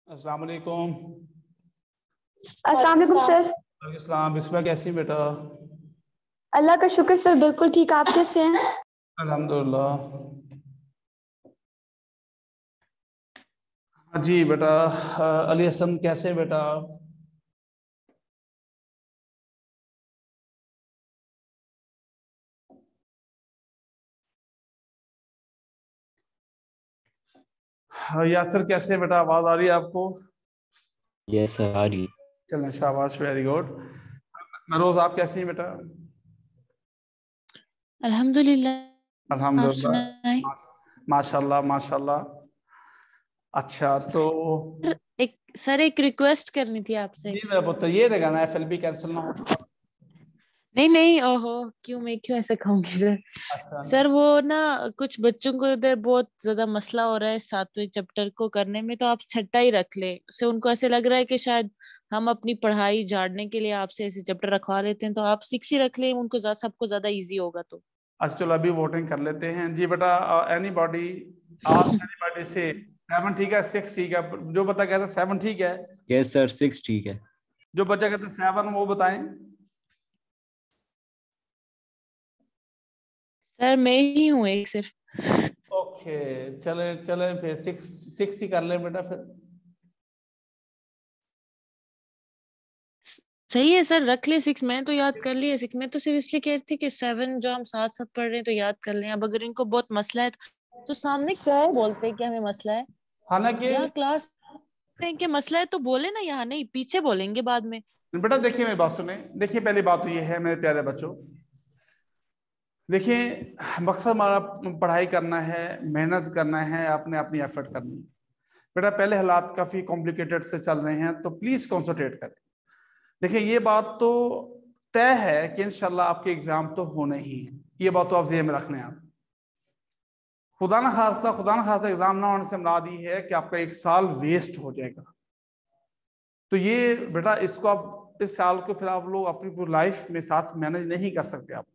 अस्सलाम वालेकुम। अस्सलाम वालेकुम सर। अस्सलाम। बिस्मिल्लाह, कैसी बेटा? अल्लाह का शुक्र सर, बिल्कुल ठीक। आप कैसे हैं? अल्हम्दुलिल्लाह। हाँ जी बेटा। अली हसन कैसे बेटा? यासर कैसे बेटा? आवाज आ रही है आपको? यस सर, आ रही। चलें, शाबाश, वेरी गुड। रोज आप कैसी हैं बेटा? अल्हम्दुलिल्लाह। आप अल्हम्दुलिल्लाह। सुनाएं। माशाल्लाह माशाल्लाह। अच्छा तो एक रिक्वेस्ट करनी थी आपसे। जी मेरा पुत्र, ये रहेगा ना FLB कैंसिल ना हो तो। नहीं नहीं, ओहो, मैं क्यों ऐसे कहूंगी सर। अच्छा। सर वो ना कुछ बच्चों को इधर बहुत ज्यादा मसला हो रहा है 7वें चैप्टर को करने में, तो आप छठा ही रख ले। उससे उनको ऐसे लग रहा है कि शायद हम अपनी पढ़ाई झाड़ने के लिए आपसे ऐसे चैप्टर रखवा लेते हैं, तो आप 6 ही रख ले, उनको सबको ज्यादा इजी होगा। तो अच्छा चलो अभी वोटिंग कर लेते हैं जी बेटा। एनीबॉडी एनीबॉडी से 7 ठीक है, 6 ठीक है? जो बता कहता 7 ठीक है? यस सर, 6 ठीक है। जो बच्चा कहता 7 वो बताएं। सर मैं ही हूँ एक सिर्फ। ओके, चले चले फिर 6 ही कर ले बेटा फिर। सही है सर, रख ले 6। मैं तो याद कर लिया 6। मैं तो सिर्फ इसलिए कह रही थी कि 7 जो हम साथ साथ पढ़ रहे हैं तो याद कर लें। अब अगर इनको बहुत मसला है तो सामने सर बोलते हैं कि हमें मसला है। हालांकि यहाँ क्लास में कि मसला है तो बोले ना, यहाँ नहीं, पीछे बोलेंगे बाद में। बेटा देखिए मेरी बात सुने। देखिए पहली बात तो ये है मेरे प्यारे बच्चों, देखिए मकसद हमारा पढ़ाई करना है, मेहनत करना है, अपने अपनी एफर्ट करनी है। बेटा पहले हालात काफी कॉम्प्लिकेटेड से चल रहे हैं तो प्लीज कॉन्सेंट्रेट करें। देखिए ये बात तो तय है कि इंशाल्लाह आपके एग्जाम तो होने ही है, ये बात तो आप ज़हन में रखना है। आप खुदा ना खास्ता एग्जाम ना होने से मुराद ये है कि आपका 1 साल वेस्ट हो जाएगा। तो ये बेटा इसको आप इस साल को फिर आप लोग अपनी पूरी लाइफ में साथ मैनेज नहीं कर सकते। आप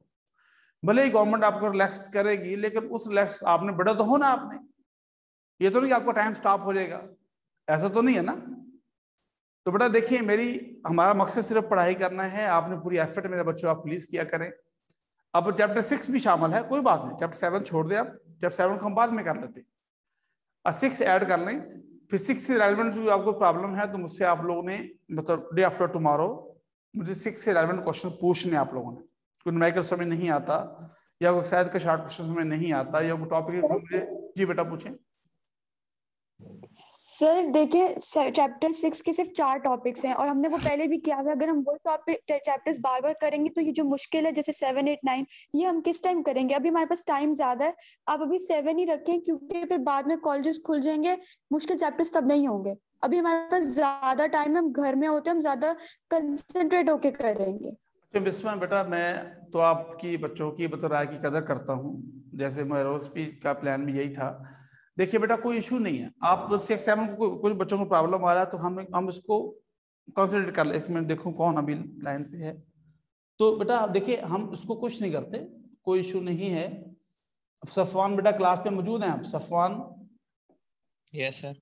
भले ही गवर्नमेंट आपको रिलैक्स करेगी, लेकिन उस रिलैक्स आपने बड़ा तो होना आपने। ये तो नहीं कि आपका टाइम स्टॉप हो जाएगा, ऐसा तो नहीं है ना। तो बेटा देखिए हमारा मकसद सिर्फ पढ़ाई करना है, आपने पूरी एफर्ट मेरे बच्चों आप प्लीज किया करें। अब चैप्टर 6 भी शामिल है, कोई बात नहीं, चैप्टर 7 छोड़ दे। आप चैप्टर 7 को हम बाद में कर लेते हैं और 6 ऐड कर लें। फिर 6 से रेलिवेंट जो आपको प्रॉब्लम है तो मुझसे आप लोगों ने मतलब डे आफ्टर टुमारो मुझे 6 से रेलिवेंट क्वेश्चन पूछने। आप लोगों ने कोई न्यूमेरिकल समझ नहीं आता या कोई शायद का शॉर्ट क्वेश्चन समझ नहीं आता या कोई टॉपिक मुझे जी बेटा पूछें। सर देखिए, चैप्टर 6 के सिर्फ 4 टॉपिक्स हैं और हमने वो पहले भी किया हुआ है। अगर हम वो टॉपिक चैप्टर्स बार बार करेंगे तो ये जो मुश्किल है जैसे 7, 8, 9, ये हम किस टाइम करेंगे? अभी हमारे पास टाइम ज्यादा है। आप अभी 7 ही रखें, क्योंकि फिर बाद में कॉलेजेस खुल जाएंगे, मुश्किल चैप्टर्स तब नहीं होंगे। अभी हमारे पास ज्यादा टाइम है, हम घर में होते हैं, हम ज्यादा कंसंट्रेट होके करेंगे। अच्छा बिस्मा बेटा, मैं तो आपकी बच्चों की राय की कदर करता हूँ, जैसे मेरा रोज भी का प्लान भी यही था। देखिए बेटा कोई इशू नहीं है, आप 6, 7 को कुछ बच्चों को प्रॉब्लम आ रहा है तो हम इसको कंसिडर कर ले। 1 मिनट देखो कौन अभी लाइन पे है। तो बेटा देखिए हम इसको कुछ नहीं करते, कोई इशू नहीं है। सफवान बेटा क्लास पे मौजूद हैं आप? सफवान? Yes sir.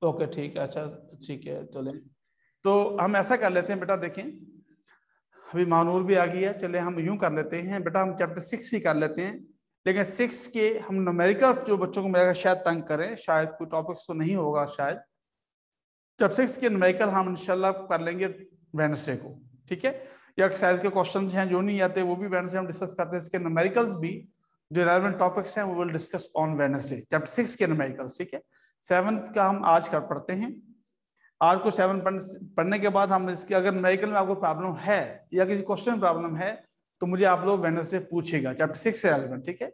ओके ठीक है, अच्छा ठीक है चले। तो हम ऐसा कर लेते हैं बेटा, देखें अभी मानूर भी आ गई है, चले हम यूं कर लेते हैं बेटा, हम चैप्टर 6 ही कर लेते हैं। लेकिन 6 के हम न्यूमेरिकल जो बच्चों को मेरा शायद तंग करें, शायद कोई टॉपिक्स तो नहीं होगा शायद। चैप्टर 6 के न्यूमेरिकल हम इंशाल्लाह कर लेंगे वेडनेसडे को, ठीक है? या एक्सरसाइज के क्वेश्चंस हैं जो नहीं आते वो भी वेडनेसडे हम डिस्कस करते हैं। इसके न्यूमेरिकल्स भी जो रेलेवेंट टॉपिक्स हैं वो will discuss on Wednesday, chapter 6 के न्यूमेरिकल्स, ठीक है? 7 का हम आज कर पढ़ते हैं। आज को 7 पढ़ने के बाद हम इसके अगर न्यूमेरिकल में आपको प्रॉब्लम है या किसी क्वेश्चन में प्रॉब्लम है तो मुझे आप लोग वेडनेसडे पूछेगा, चैप्टर 6 से रेलेवेंट, ठीक है?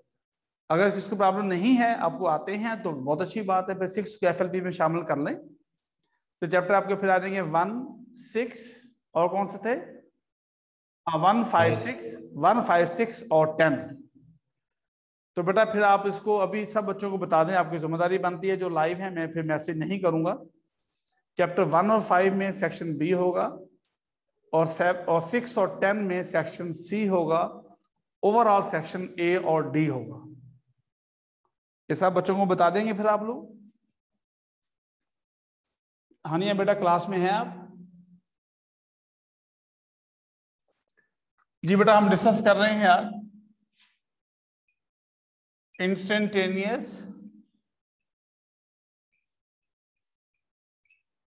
अगर किसी को प्रॉब्लम नहीं है, आपको आते हैं तो बहुत अच्छी बात है, फिर 6 को FLP में शामिल कर लें। तो चैप्टर आपके फिर आ जाएंगे 1, 6 और कौन से थे? 1, 5, 6 और 10। तो बेटा फिर आप इसको अभी सब बच्चों को बता दें, आपकी जिम्मेदारी बनती है। जो लाइव है मैं फिर मैसेज नहीं करूंगा। चैप्टर 1 और 5 में सेक्शन बी होगा और 6 और 10 में सेक्शन सी होगा। ओवरऑल सेक्शन ए और डी होगा। ये सब बच्चों को बता देंगे फिर आप लोग। हानिया बेटा क्लास में हैं आप? जी बेटा हम डिस्कस कर रहे हैं यार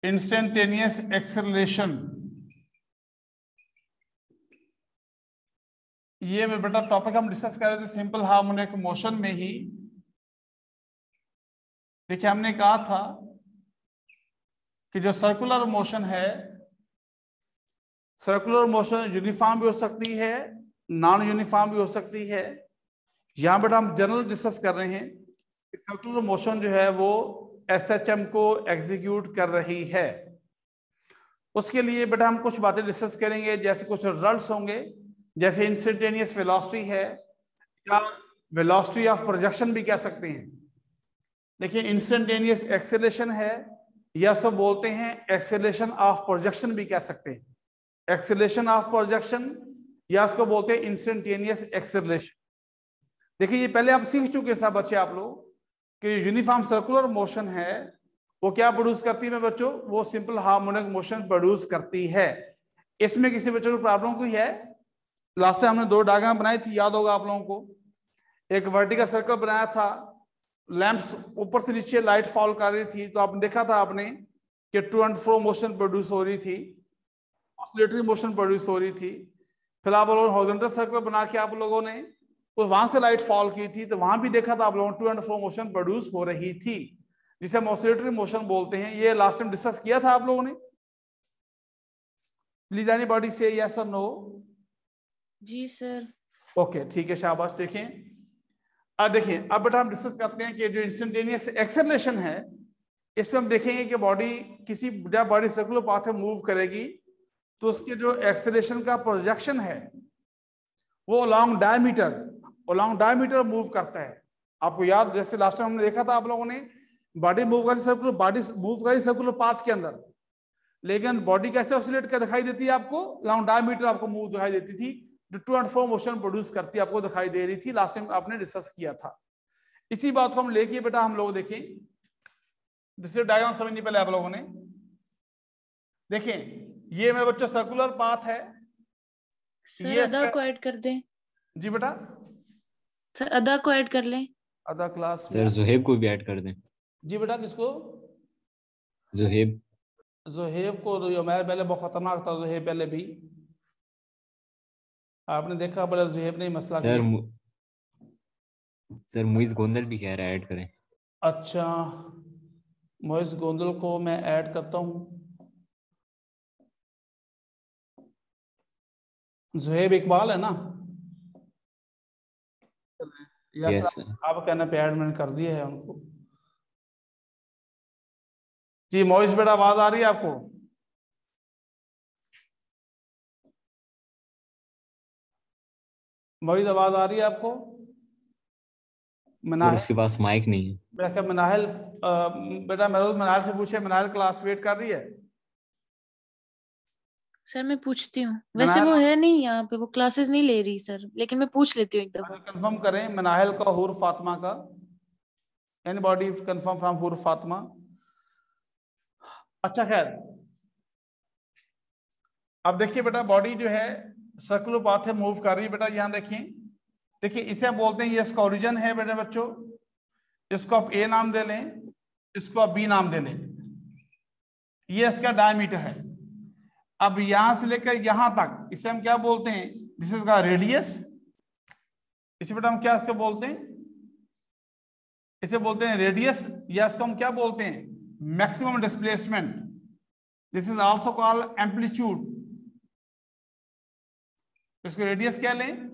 इंस्टेंटेनियस एक्सेलरेशन। ये मैं बेटा टॉपिक हम डिस्कस कर रहे थे सिंपल हार्मोनिक मोशन में ही। देखिए हमने कहा था कि जो सर्कुलर मोशन है, सर्कुलर मोशन यूनिफॉर्म भी हो सकती है, नॉन यूनिफॉर्म भी हो सकती है। यहां बेटा हम जनरल डिस्कस कर रहे हैं कि सर्कुलर मोशन जो है वो एसएचएम को एग्जीक्यूट कर रही है। उसके लिए बेटा हम कुछ बातें डिस्कस करेंगे, जैसे कुछ रिजल्ट्स होंगे, जैसे इंस्टेंटेनियस वेलोसिटी है या वेलोसिटी ऑफ प्रोजेक्शन भी कह सकते हैं। देखिए इंस्टेंटेनियस एक्सेलरेशन है या सब बोलते हैं एक्सेलरेशन ऑफ प्रोजेक्शन भी कह सकते हैं, एक्सेलरेशन ऑफ प्रोजेक्शन या इसको बोलते हैं इंस्टेंटेनियस एक्सेलरेशन। देखिए ये पहले आप सीख चुके सब बच्चे आप लोग कि यूनिफॉर्म सर्कुलर मोशन है वो क्या प्रोड्यूस करती है बच्चों, वो सिंपल हार्मोनिक मोशन प्रोड्यूस करती है। इसमें किसी बच्चों को प्रॉब्लम कोई है? लास्ट टाइम हमने दो डायग्राम बनाई थी, याद होगा आप लोगों को। एक वर्टिकल सर्कल बनाया था, लैंप्स ऊपर से नीचे लाइट फॉल कर रही थी, तो आपने देखा था आपने कि to and fro motion produce हो रही थी, ऑसिलेटरी मोशन प्रोड्यूस हो रही थी। फिर आप लोगों ने हॉरिजॉन्टल सर्कल बना के आप लोगों ने तो वहां से लाइट फॉल की थी, तो वहां भी देखा था आप लोगों ने to and fro motion produce हो रही थी, जिसे हम ऑसिलेटरी मोशन बोलते हैं। ये लास्ट टाइम डिस्कस किया था आप लोगों ने। प्लीज एनीबॉडी से यस और नो? जी सर। ओके ठीक है, शाबाश। देखें अब देखिए, अब बेटा हम डिस्कस करते हैं कि जो इंस्टेंटेनियस एक्सेलरेशन है, इसमें हम देखेंगे कि बॉडी किसी जब बॉडी सर्कुलर पाथ में मूव करेगी तो उसके जो एक्सेलरेशन का प्रोजेक्शन है वो अलोंग डायमीटर मूव करता है। आपको याद, जैसे लास्ट टाइम हमने देखा था आप लोगों ने, बॉडी मूव करी सर्कुलर पाथ के अंदर, लेकिन बॉडी कैसे ऑसिलेट कर दिखाई देती है आपको? अलोंग डायमीटर आपको मूव दिखाई देती थी, जो to and fro motion produce करती है आपको दिखाई दे रही थी। लास्ट टाइम आपने डिस्कस किया था। इसी बात को हम लेके बेटा हम लोग देखें, दूसरे डायग्राम समझने पहले आप लोगों ने देखें, ये मेरे बच्चों सर्कुलर पाथ है। सर अदा को ऐड कर दें। जी बेटा, सर अदा को ऐड कर लें। अदा क्लास सर जुहेब को भी ऐड कर दें। जी बेटा, किसको? जुहेब को तो मैं पहले बहुत खतरनाक था, जुहेब पहले भी आपने देखा, बड़ा जुहेब ने मसला सर किया। सर मुइज गोंदल भी कह रहा है ऐड करें। अच्छा, मोइज गोंदल को मैं ऐड करता हूँ। जुहेब इकबाल है ना? Yes yes, sir. आप कहना पे ऐड मैंने कर दिया है उनको। जी मोइज बेटा, आवाज आ रही है आपको? मोइज आवाज आ रही है आपको? सर उसके पास माइक नहीं है। बेटा मनाहिल, बेटा महरूज मनाहिल से पूछे, मनाहिल क्लास वेट कर रही है? सर मैं पूछती हूँ, वैसे वो है नहीं यहाँ पे, वो क्लासेस नहीं ले रही सर, लेकिन मैं पूछ लेती हूँ एक दफा। कंफर्म करें मनाहिल का, हुर फातिमा का। एनीबॉडी कंफर्म फ्रॉम हुर फातिमा? अच्छा खैर, अब देखिए बेटा, बॉडी जो है सर्कुलर पाथ में मूव कर रही है बेटा। यहां देखिए इसे हम बोलते हैं, ये इसका ओरिजिन है बेटा बच्चों, इसको आप ए नाम दे लें, इसको आप बी नाम दे लें। ये इसका डायमीटर है। अब यहां से लेकर यहां तक इसे हम क्या बोलते हैं? दिस इज का रेडियस। इसे बेटा हम क्या इसको बोलते हैं? इसे बोलते हैं रेडियस, या इसको हम क्या बोलते हैं? Maximum displacement. This is also called amplitude. इसको रेडियस क्या लें?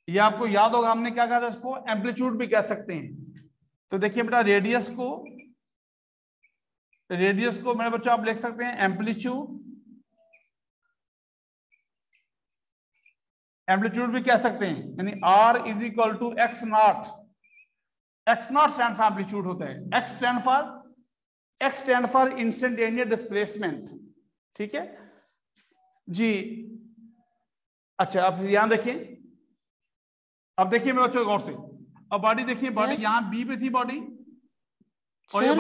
ये आपको याद होगा हमने क्या कहा था, इसको एम्पलीट्यूड भी कह सकते हैं। तो देखिए बेटा, रेडियस को मेरे बच्चों आप लिख सकते हैं एम्पलीट्यूड भी कह सकते हैं, यानी R is equal to x not. X not stand for amplitude होता है, x stand for instantaneous displacement. ठीक है जी। अच्छा, आप यहां देखिए, अब देखिए मेरे बच्चों गौर से, अब बॉडी देखिए, बॉडी यहाँ बी पे थी बॉडी, और ये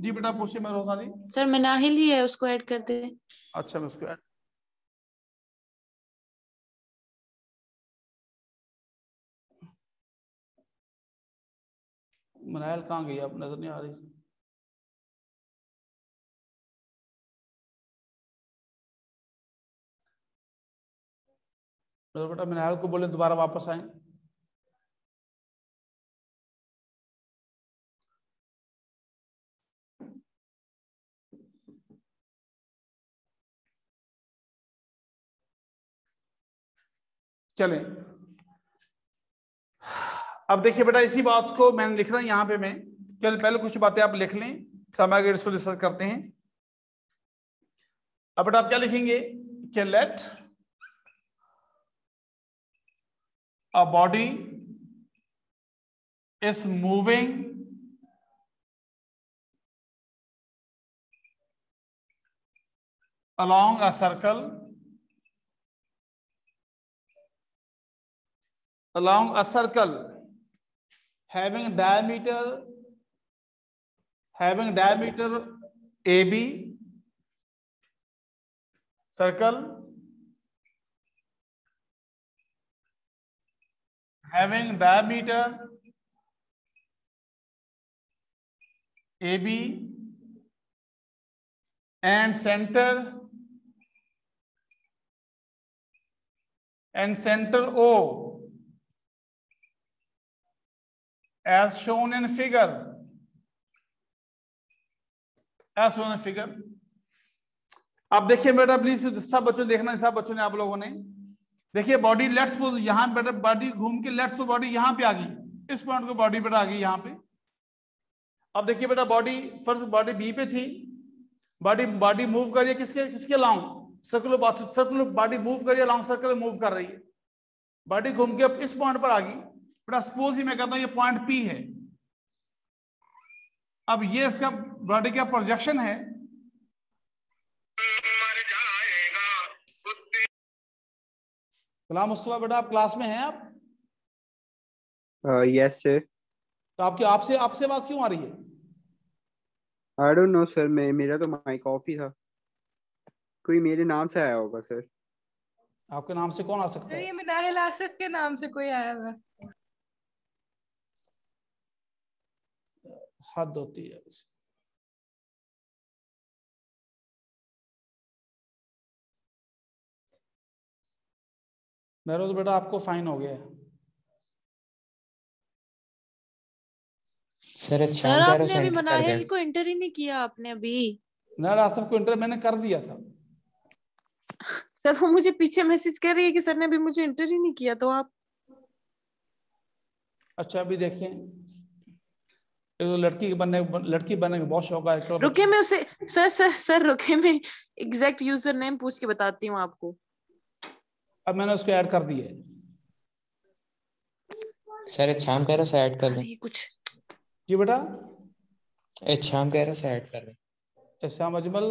जी बेटा पूछिए मैं रोजानी। सर मनाहिल ही है, उसको ऐड कर दे। अच्छा मैं उसको मनायल कहाँ गई, आप नजर नहीं आ रही। तो बेटा मनायल को बोले दोबारा वापस आए। चलें अब देखिए बेटा इसी बात को मैंने लिख रहा हूं यहां पे। मैं पहले कुछ बातें आप लिख लें, फिर हम आगे इसको डिस्कस करते हैं। अब बेटा आप क्या लिखेंगे कि let a body is moving along a circle having diameter AB, circle having diameter AB and center O as shown in figure. अब देखिए बेटा प्लीज सब बच्चों देखना, सब बच्चों ने आप लोगों ने देखिए बॉडी लेट्स सपोज यहां बेटा बॉडी घूम के लेट्स सपोज बॉडी यहां पे आ गई, इस पॉइंट को बॉडी बेटा आ गई यहां पे। अब देखिए बेटा बॉडी फर्स्ट बॉडी बी पे थी, बॉडी मूव कर रही है किसके लॉन्ग सर्कुलर बॉडी मूव कर रही है, लॉन्ग सर्कल मूव कर रही है। बॉडी घूम के अब इस पॉइंट पर आ गई बेटा, सपोज ही मैं कहता हूं ये पॉइंट पी है। अब ये इसका बॉडी का प्रोजेक्शन है। गुलाम मुस्तफा बेटा आप क्लास में हैं आप? Yes sir. तो आपसे आवाज क्यों आ रही है? आई डोंट नो सर, मेरा तो माइक ऑफ ही था, कोई मेरे नाम से आया होगा सर। आपके नाम से कौन आ सकता है? ये मनाहिल आसिफ के नाम से कोई आया हुआ। हद होती है वैसे। मेरा तो बेटा आपको फाइन हो गया है। सर आपने अभी मनाहिल को इंटर ही नहीं किया आपने अभी। आसिफ को इंटर मैंने कर दिया था सर वो मुझे पीछे मैसेज कर रही है कि सर ने अभी मुझे इंटर ही नहीं किया, तो आप। अच्छा अभी देखें, तो लड़की बनने का बहुत शौक है। रुके मैं उसे सर रुके मैं एग्जैक्ट यूजर नेम पूछ के बताती हूँ आपको। अब मैंने उसको ऐड कर दिया है। सर शाम कह रहा से ऐड कर लें कुछ। जी बेटा शाम कह रहा से ऐड कर लें। Shyam Ajmal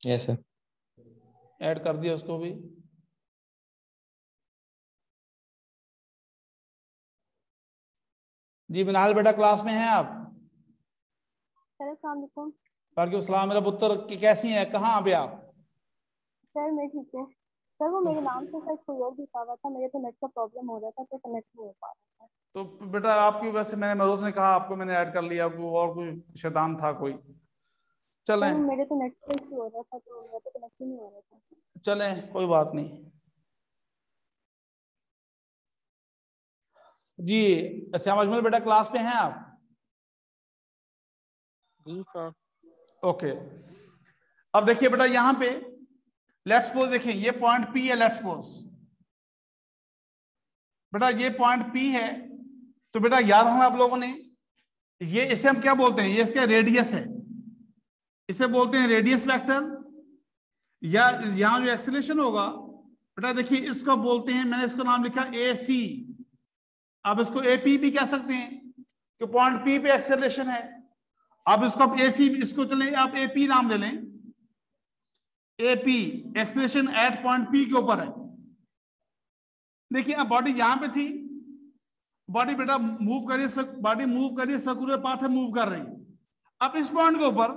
yes sir. Add कर दिया उसको भी। जी बिनाल बेटा क्लास में हैं आप? वालेकुम सलाम। मेरा पुत्र कैसी हैं, कहाँ पे आप? सर मैं ठीक हूँ सर, वो मेरे नाम से सर कोई और लिखा हुआ था, मेरे तो नेट का प्रॉब्लम हो रहा था तो कनेक्ट नहीं हो पा रहा था। तो बेटा आपकी वैसे मैंने मरोज ने कहा आपको मैंने ऐड कर लिया, आपको और कोई शैतान था कोई? चलें मेरे तो नेट का इशू हो रहा था तो मेरा तो कनेक्ट ही नहीं हो रहा था। चलें कोई बात नहीं। जी श्याम अजमल बेटा क्लास में हैं आप? जी सर। ओके अब देखिए बेटा यहाँ पे लेट्स सपोज देखिए ये पॉइंट पी है। लेट्स सपोज बेटा ये पॉइंट पी है, तो बेटा याद रखना आप लोगों ने, ये इसे हम क्या बोलते हैं, ये इसका रेडियस है, इसे बोलते हैं रेडियस वेक्टर, या यहां जो एक्सेलरेशन होगा बेटा देखिए इसको बोलते हैं, मैंने इसको नाम लिखा ए सी। आप इसको एपी भी कह सकते हैं कि पॉइंट पी पे एक्सेलरेशन है। आप इसको आप एसी, इसको चलें आप एपी नाम दे लें। AP acceleration at point P के ऊपर है। देखिए अब बॉडी यहां पे थी, बॉडी बेटा मूव करिए, बॉडी मूव करिए सर्कुलर पाथ है, मूव कर रही है। अब इस पॉइंट के ऊपर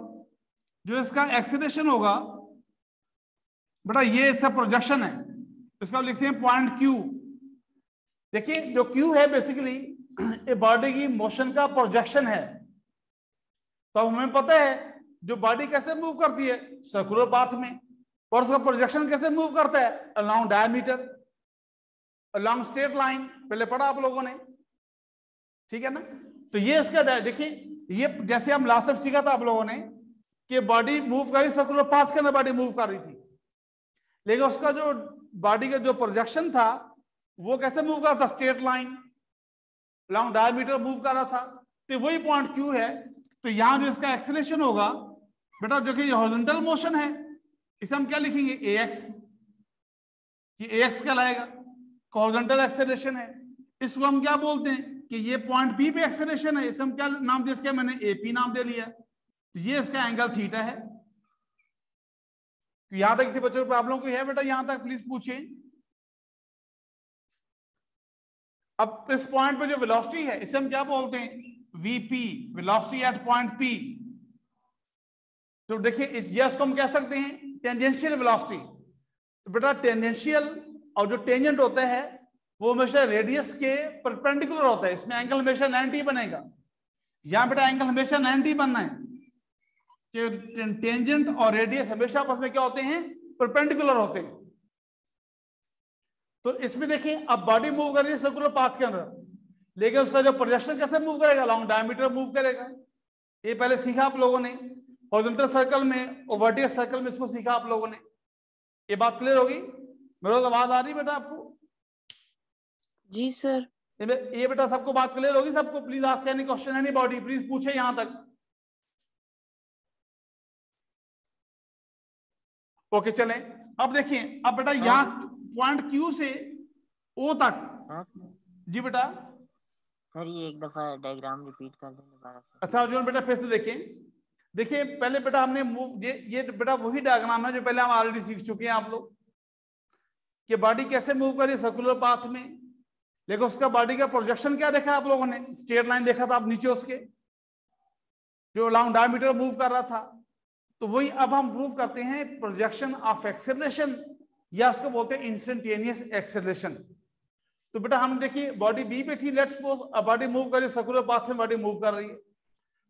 जो इसका एक्सीलरेशन होगा बेटा, ये इसका प्रोजेक्शन है, इसका लिखते हैं पॉइंट क्यू। देखिए जो क्यू है बेसिकली ये बॉडी की मोशन का प्रोजेक्शन है। तो अब हमें पता है जो बॉडी कैसे मूव करती है सर्कुलर पाथ में, और उसका प्रोजेक्शन कैसे मूव करता है along diameter, along straight line, पहले पढ़ा आप लोगों ने, ठीक है ना। तो ये इसका देखिए, ये जैसे हम लास्ट टाइम सीखा था आप लोगों ने कि बॉडी मूव कर रही सर्कुलर पाथ के अंदर बॉडी मूव कर रही थी, लेकिन उसका जो बॉडी का जो प्रोजेक्शन था वो कैसे मूव कर रहा था, straight line long diameter move कर रहा था। तो वही पॉइंट क्यू है। तो यहां जो इसका एक्सेलरेशन होगा बेटा, जो कि हॉरिजॉन्टल मोशन है, इसे हम क्या लिखेंगे ax, ये ax कहलाएगा, हॉरिजॉन्टल एक्सेलरेशन है। इसको हम क्या बोलते हैं कि ये पॉइंट P पे एक्सेलरेशन है, इसे हम क्या नाम दे, इसका मैंने AP नाम दे लिया। तो ये इसका एंगल थीटा है। तो यहां तक किसी बच्चे को प्रॉब्लम कोई है बेटा, यहां तक प्लीज पूछिए। अब इस पॉइंट पे जो वेलोसिटी है इसे हम क्या बोलते हैं, VP, velocity at point P। तो देखिए ये इसको हम कह सकते हैं टेंजेंशियल वेलोसिटी। तो बेटा टेंजेंशियल और जो टेंजेंट होता है वो हमेशा रेडियस के परपेंडिकुलर होता है, इसमें एंगल हमेशा 90 बनेगा। यहां बेटा एंगल हमेशा 90 बनना है कि टेंजेंट और रेडियस हमेशा आपस में क्या होते हैं, परपेंडिकुलर होते हैं। तो इसमें देखिए अब बॉडी मूव कर रही है सर्कुलर पाथ के अंदर, लेकिन उसका जो प्रोजेक्शन कैसे मूव करेगा, लॉन्ग डायमीटर मूव करेगा। ये पहले सीखा आप लोगों ने हॉरिजॉन्टल सर्कल में और वर्टिकल सर्कल में, इसको सीखा आप लोगों ने। ये बात क्लियर होगी? मेरे को आवाज आ रही बेटा आपको? जी सर। ये बेटा सबको बात क्लियर होगी? सबको please ask any question any body, please पूछे यहां तक। ओके चलें। अब देखिए, अब बेटा यहाँ पॉइंट Q से O तक, जी बेटा। सर ये एक दफा डायग्राम रिपीट कर दें दोबारा से। अच्छा अर्जुन बेटा फिर से देखिए पहले बेटा हमने मूव, ये बेटा वही डायग्राम है जो पहले हम ऑलरेडी सीख चुके हैं आप लोग, कि बॉडी कैसे मूव कर रही है सर्कुलर पाथ में, लेकिन उसका बॉडी का प्रोजेक्शन क्या देखा आप लोगों ने, स्ट्रेट लाइन देखा था आप नीचे उसके, जो लॉन्ग डायमीटर मूव कर रहा था। तो वही अब हम प्रूव करते हैं प्रोजेक्शन ऑफ एक्सेलरेशन, या उसको बोलते हैं इंस्टेंटेनियस एक्सेलरेशन। तो बेटा हम देखिए बॉडी बी पे थी, लेट्स सपोज, अब बॉडी मूव कर रही है सर्कुलर पाथ में, बॉडी मूव कर रही है।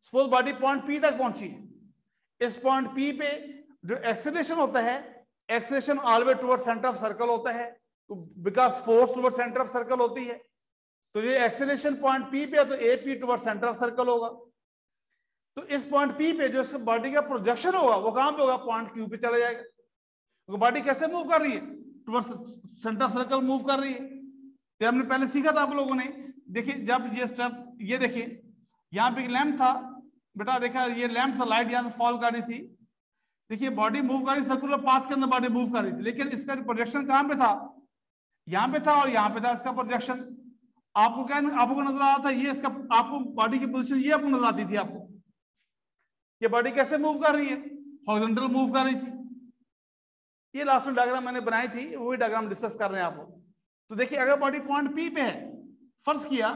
सपोज बॉडी पॉइंट P तक पहुंची है। इस पॉइंट P पे जो एक्सेलरेशन होता है, acceleration always toward centre of circle होता है, because force toward centre of circle होती है। तो ये एक्सेलरेशन पॉइंट P पे है तो AP toward centre of circle होगा। तो इस पॉइंट P पे जो इसका बॉडी का प्रोजेक्शन होगा वो कहां पे होगा, पॉइंट Q पे चला जाएगा। तो बॉडी कैसे मूव कर रही है, टुवर्ड्स सेंटर सर्कल मूव कर रही है। तो हमने पहले सीखा था आप लोगों ने। देखिए जब ये स्टेप, ये देखिए यहाँ पे लैंप था बेटा, देखा ये लैंप था, लाइट यहाँ से फॉल कर रही थी। देखिए बॉडी मूव कर रही, सर्कुलर पाथ के अंदर बॉडी मूव कर रही थी, लेकिन इसका प्रोजेक्शन कहां पे था, यहाँ पे था और यहाँ पे था इसका प्रोजेक्शन। आपको क्या आपको नजर आ रहा था, ये इसका आपको बॉडी की पोजीशन ये आपको नजर आती थी आपको, ये बॉडी कैसे मूव कर रही है, हॉरिजॉन्टल मूव कर रही थी। ये लास्ट में डायग्राम मैंने बनाई थी, वही डायग्राम डिस्कस कर रहे हैं आप लोग। तो देखिए अगर बॉडी पॉइंट P पे है फर्ज किया,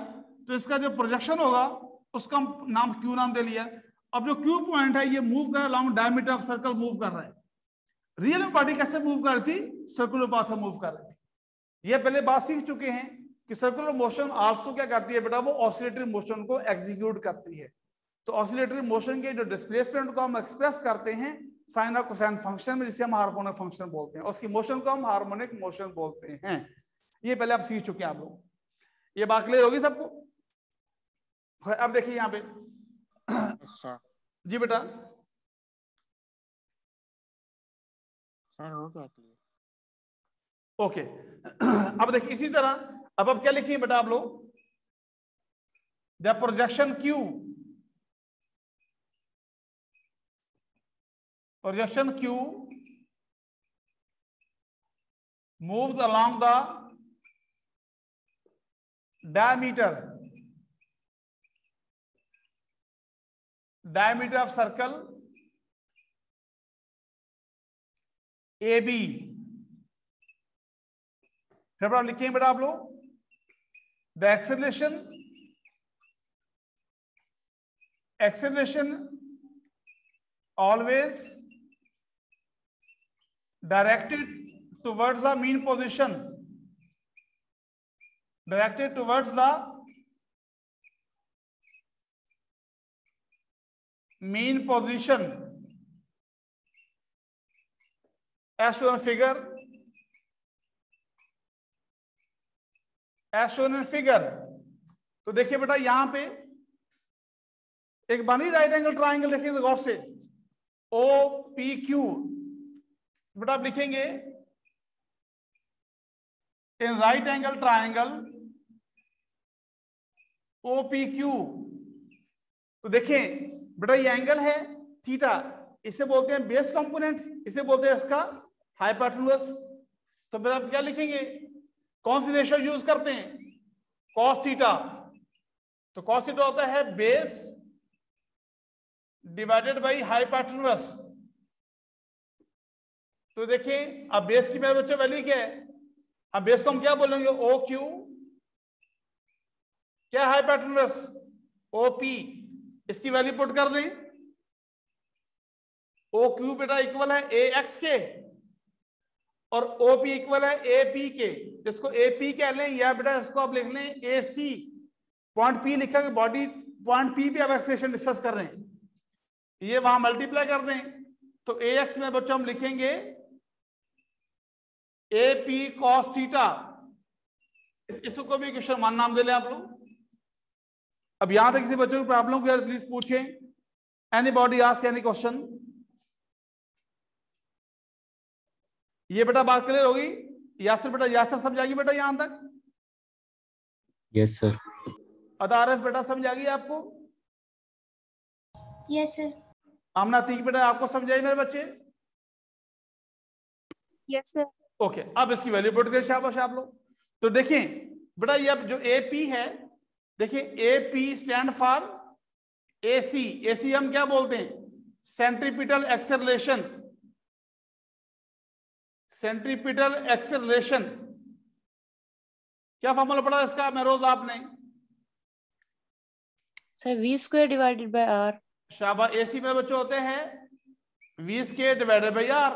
तो इसका जो प्रोजेक्शन होगा उसका नाम Q नाम दे लिया। अब जो Q पॉइंट है ये मूव कर long diameter of circle move कर रहा है। रियल में बॉडी कैसे मूव कर रही थी, सर्कुलर पाथ में मूव कर रही थी। ये पहले बात सीख चुके हैं कि सर्कुलर मोशन आल्सो क्या करती है बेटा, वो ऑसिलेटरी मोशन को एग्जीक्यूट करती है। तो ऑसिलेटरी मोशन के जो डिस्प्लेसमेंट को हम एक्सप्रेस करते हैं साइन और कोसाइन फंक्शन में, जिसे हम हार्मोनिक फंक्शन बोलते हैं, उसकी मोशन को हम हार्मोनिक मोशन बोलते हैं। ये पहले आप सीख चुके हैं आप लोग। ये बात क्लियर होगी सबको? अब देखिए यहाँ पे अच्छा जी बेटा। सर हो गया क्लियर? ओके अब देखिए इसी तरह अब क्या लिखिए बेटा आप लोग, the projection Q, projection Q moves along the diameter of circle AB। फिर आप लिखेंगे बेटा आप लोग, the acceleration always directed towards the mean position, directed towards the mean position as shown in figure, as shown in figure। तो देखिए बेटा यहां पे एक बनी राइट एंगल ट्राइंगल, देखिए गौर से, ओ पी क्यू। बेटा आप लिखेंगे in right angle triangle O P Q. तो देखिए बेटा ये एंगल है थीटा, इसे बोलते हैं बेस कंपोनेंट, इसे बोलते हैं इसका हाइपोटेन्यूज। तो बेटा आप क्या लिखेंगे, कौन सी रेशियो यूज करते हैं, कॉस थीटा। तो कॉस थीटा होता है बेस डिवाइडेड बाई हाइपोटेन्यूज। तो देखिए अब बेस की मेरे बच्चों वैल्यू क्या है, अब बेस को हम क्या बोलेंगे, ओ क्यू, क्या हाइपोटेन्यूज ओ पी, इसकी वैल्यू पुट कर दें। ओ क्यू बेटा इक्वल है ए एक्स के और ओ पी इक्वल है ए पी के। इसको ए पी कह लें या बेटा इसको आप लिख लें ए सी। पॉइंट पी लिखा है, बॉडी पॉइंट पी पे आप एक्सेशन डिस्कस कर रहे हैं, ये वहां मल्टीप्लाई कर दें। तो ए एक्स में बच्चों हम लिखेंगे ए पी कॉस थीटा। इसको भी क्वेश्चन मान नाम दे लें आप लोग। अब यहां तक किसी बच्चों की प्रॉब्लम को प्लीज पूछें, एनीबॉडी आस्क एनी क्वेश्चन। ये बेटा बात क्लियर होगी, यासर बेटा, यासर समझाएगी बेटा यहां तक? Yes sir. अदारफ बेटा समझ आ गई आपको? Yes sir. आमना तीक बेटा आपको समझ आई मेरे बच्चे? Yes sir. ओके, अब इसकी वैल्यू पुट करें शाबाश आप लोग। तो देखिए बेटा ये अब जो ए पी है, देखिए A P stand for A C. A C हम क्या बोलते हैं, सेंट्रीपिटल एक्सेलरेशन। सेंट्रीपिटल एक्सेलरेशन क्या फॉर्मूला पढ़ा इसका मैं रोज आपने? Sir V square divided by R. शाबाश, एसी में बच्चों होते हैं V square divided by R.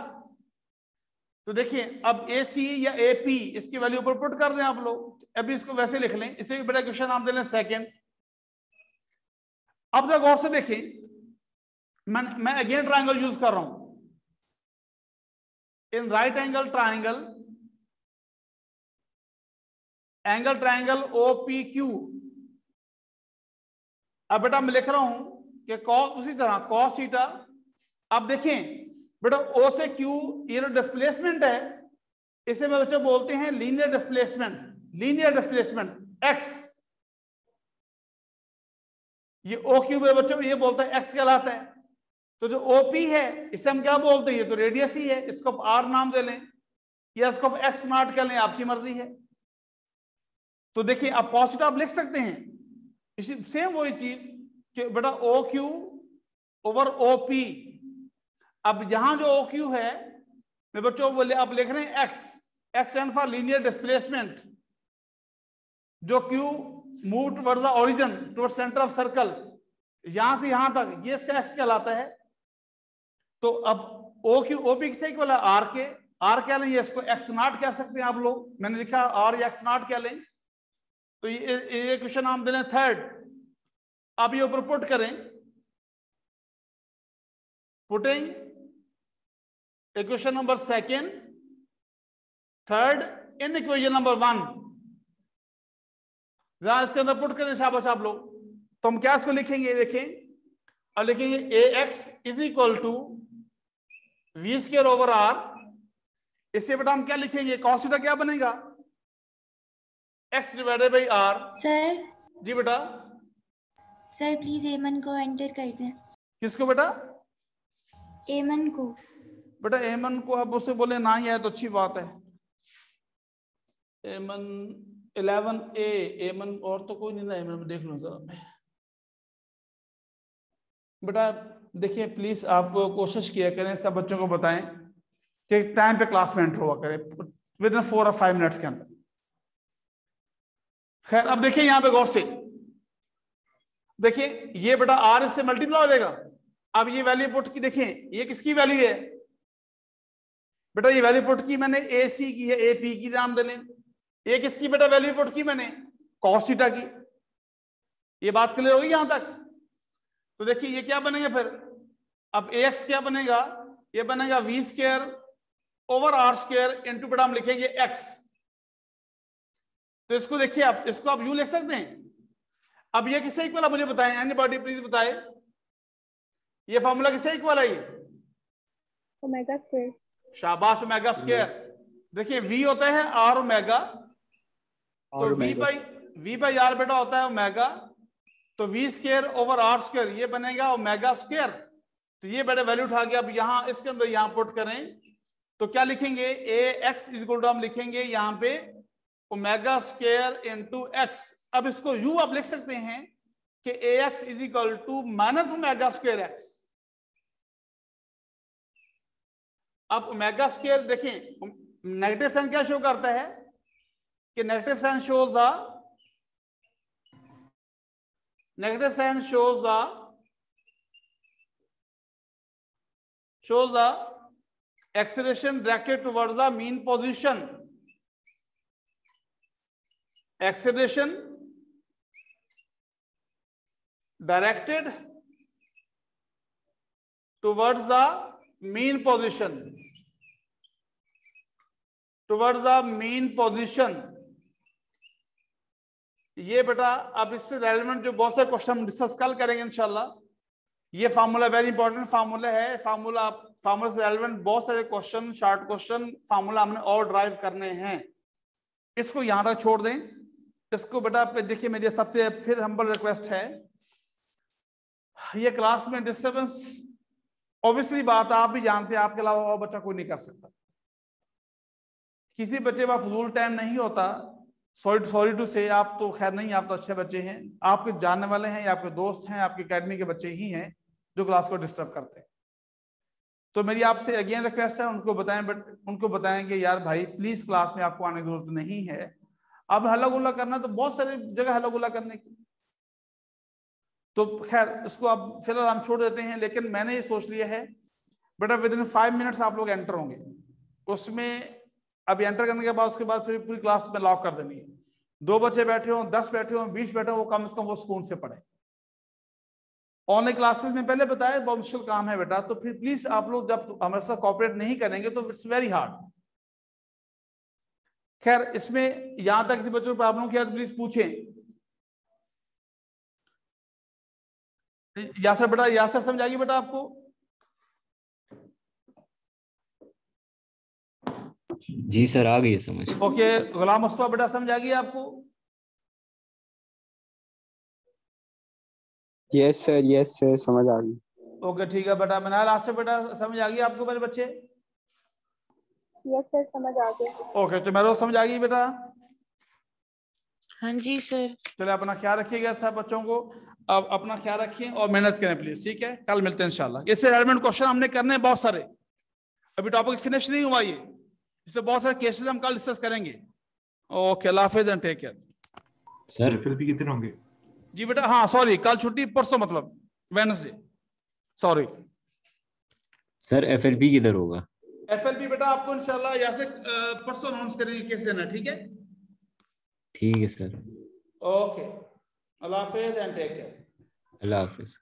तो देखिए अब ए सी या ए पी इसकी वैल्यू ऊपर पुट कर दें आप लोग। अभी इसको वैसे लिख लें, इसे भी बड़ा क्वेश्चन आप दे लें सेकंड। अब तक गौर से देखें, मैं अगेन ट्राइंगल यूज कर रहा हूं। In right angle triangle, angle triangle O P Q. अब बेटा मैं लिख रहा हूं कि कॉस, उसी तरह कॉस थीटा। अब देखें बेटा ओ से क्यू ये जो डिस्प्लेसमेंट है, इसे मैं बच्चों बोलते हैं linear displacement. Linear displacement x, ये ओ क्यू में बच्चों ये बोलता है एक्स कहलाता है। तो जो ओपी है इसे हम क्या बोलते हैं, ये तो रेडियस ही है, इसको आप आर नाम दे लें या इसको आप एक्स नॉट कह लें, आपकी मर्जी है। तो देखिए आप कॉस थीटा आप लिख सकते हैं, इसी सेम वही चीज कि बेटा O Q over O P. अब यहां जो ओ क्यू है मैं बच्चों बोले आप लिख रहे हैं X, X stand for linear displacement. जो Q move towards the origin, towards centre of circle, यहां से यहां तक, ये इसका एक्स कहलाता है। तो अब ओ क्यू ओ पी से इक्वल है आर के। आर क्या लें, इसको एक्स नॉट कह सकते हैं आप लोग, मैंने लिखा आर या एक्स नॉट क्या लें। तो ये क्वेश्चन हम दे रहे हैं थर्ड। आप ये ऊपर पुट करें, putting equation number second third in equation number one, जरा इसके अंदर पुट करें शाबाश आप लोग। तो हम क्या इसको लिखेंगे, देखें अब लिखेंगे A X is equal to V square over R. इससे बेटा हम क्या लिखेंगे, कॉस थीटा क्या बनेगा, X divided by R. Sir जी बेटा। सर प्लीज एमन को एंटर कर दें। किसको बेटा? एमन को। बेटा एमन को अब उससे बोले ना ही आए तो अच्छी बात है। एमन 11A, एमन और तो कोई नहीं ना, एमन में देख लूं जरा मैं। बेटा देखिए प्लीज आप कोशिश किया करें, सब बच्चों को बताएं कि टाइम पे क्लास में एंटर हुआ करें विद इन 4 और 5 मिनट्स के अंदर। खैर अब देखिए यहां पे गौर से देखिए, ये बेटा आर इससे मल्टीप्लाई हो जाएगा, अब ये वैल्यू पुट की देखें, ये किसकी वैल्यू है बेटा? ये वैल्यू पुट की मैंने ए सी की है, ए पी की नाम दे लें। ये किसकी बेटा वैल्यू पुट की मैंने? कॉस थीटा की। ये बात क्लियर होगी यहां तक? तो देखिए ये क्या बनेगा फिर, अब ए एक्स क्या बनेगा? ये बनेगा V square over R square into बेटा हम लिखेंगे एक्स। तो इसको देखिए आप, इसको आप यूं लिख सकते हैं। अब ये किससे इक्वल है मुझे बताएं, एनीबॉडी प्लीज बताए, ये फॉर्मूला किससे इक्वल है? ये ओमेगा स्क्वायर। शाबाश, ओमेगा स्क्वायर। देखिए v होता है आर ओमेगा, तो v बाई आर बेटा होता है ओमेगा, तो v square over R square ये बनेगा ओमेगा स्क्वायर। तो ये बेटा वैल्यू उठा के अब यहां इसके अंदर यहां पुट करें तो क्या लिखेंगे? A X is equal to हम लिखेंगे यहां पे ओमेगा स्क्वायर इंटू एक्स। अब इसको यू आप लिख सकते हैं कि A X is equal to minus omega square X. अब ओमेगा स्क्वायर देखें, नेगेटिव साइन क्या शो करता है कि negative sign shows the acceleration directed towards the mean position. Acceleration directed towards the mean position. Towards the mean position. ये बेटा अब इससे रेलेवेंट जो बहुत सारे क्वेश्चन हम डिस्कस कल करेंगे इंशाल्लाह। ये फार्मूला वेरी इंपॉर्टेंट फार्मूला है। फार्मूला से रेलेवेंट बहुत सारे क्वेश्चन, शॉर्ट क्वेश्चन फार्मूला हमने और ड्राइव करने हैं। इसको यहां तक छोड़ दें। इसको बेटा देखिए मेरी सबसे फिर हम्बल रिक्वेस्ट है, ये क्लास में डिस्टर्बेंस ऑब्वियसली बात आप भी जानते हैं, आपके अलावा और बच्चा कोई नहीं कर सकता। किसी बच्चे का फजूल टाइम नहीं होता। सॉरी टू से, आप तो खैर नहीं, आप तो अच्छे बच्चे हैं, आपके जानने वाले हैं, आपके दोस्त हैं, आपकी एकेडमी के बच्चे ही हैं जो क्लास को डिस्टर्ब करते हैं। तो मेरी आपसे अगेन रिक्वेस्ट है, उनको बताएं, बट उनको बताएं कि यार भाई प्लीज क्लास में आपको आने की जरूरत नहीं है। अब हल्ला गुल्ला करना तो बहुत सारी जगह हल्ला गुल्ला करने की, तो खैर इसको अब फिलहाल हम छोड़ देते हैं। लेकिन मैंने ये सोच लिया है बेटा विद इन 5 मिनट्स आप लोग एंटर होंगे उसमें। अब एंटर करने के बाद उसके बाद फिर पूरी क्लास में लॉक कर देनी है। 2 बच्चे बैठे हो, 10 बैठे हो, 20 बैठे हो, वो कम से कम वो सुकून से पढ़े। ऑनलाइन क्लासेस में पहले बताया बहुत मुश्किल काम है बेटा, तो फिर प्लीज आप लोग जब हमारे साथ कोऑपरेट नहीं करेंगे तो इट्स वेरी हार्ड। खैर इसमें यहां तक किसी बच्चों को प्रॉब्लम किया तो प्लीज पूछें। यासर बेटा, यासर समझ आएगी बेटा आपको? जी सर आ गई है समझ। ओके, गुलाम मुस्तफा बेटा समझ आ गई आपको? यस सर समझ आ गई। ओके ठीक है बेटा। मनाल आसिफ बेटा समझ आ गई आपको मेरे बच्चे? यस सर समझ आ गई। ओके, तो मेरे समझ आ गई बेटा? हाँ जी सर। चलिए अपना ख्याल रखिएगा सब बच्चों को। अब अपना ख्याल रखिए और मेहनत करें प्लीज, ठीक है? कल मिलते हैं इंशाल्लाह। इससे रेलेवेंट क्वेश्चन हमने करने हैं बहुत सारे, अभी टॉपिक फिनिश नहीं हुआ ये, इससे बहुत सारे केसेस हम कल डिस्कस करेंगे। ओके, अल्लाह हाफिज़ and take care. Sir FLP कितने होंगे? जी बेटा, हाँ सॉरी, कल छुट्टी, परसों मतलब वेडनेसडे, सॉरी। सर एफएलपी किधर होगा? एफएलपी बेटा आपको इंशाल्लाह यहाँ से परसों अनाउंस करेंगे कैसे देना, ठीक है? ठीक है सर। ओके, अल्लाह हाफिज़ एंड टेक केयर। अल्लाह हाफिज।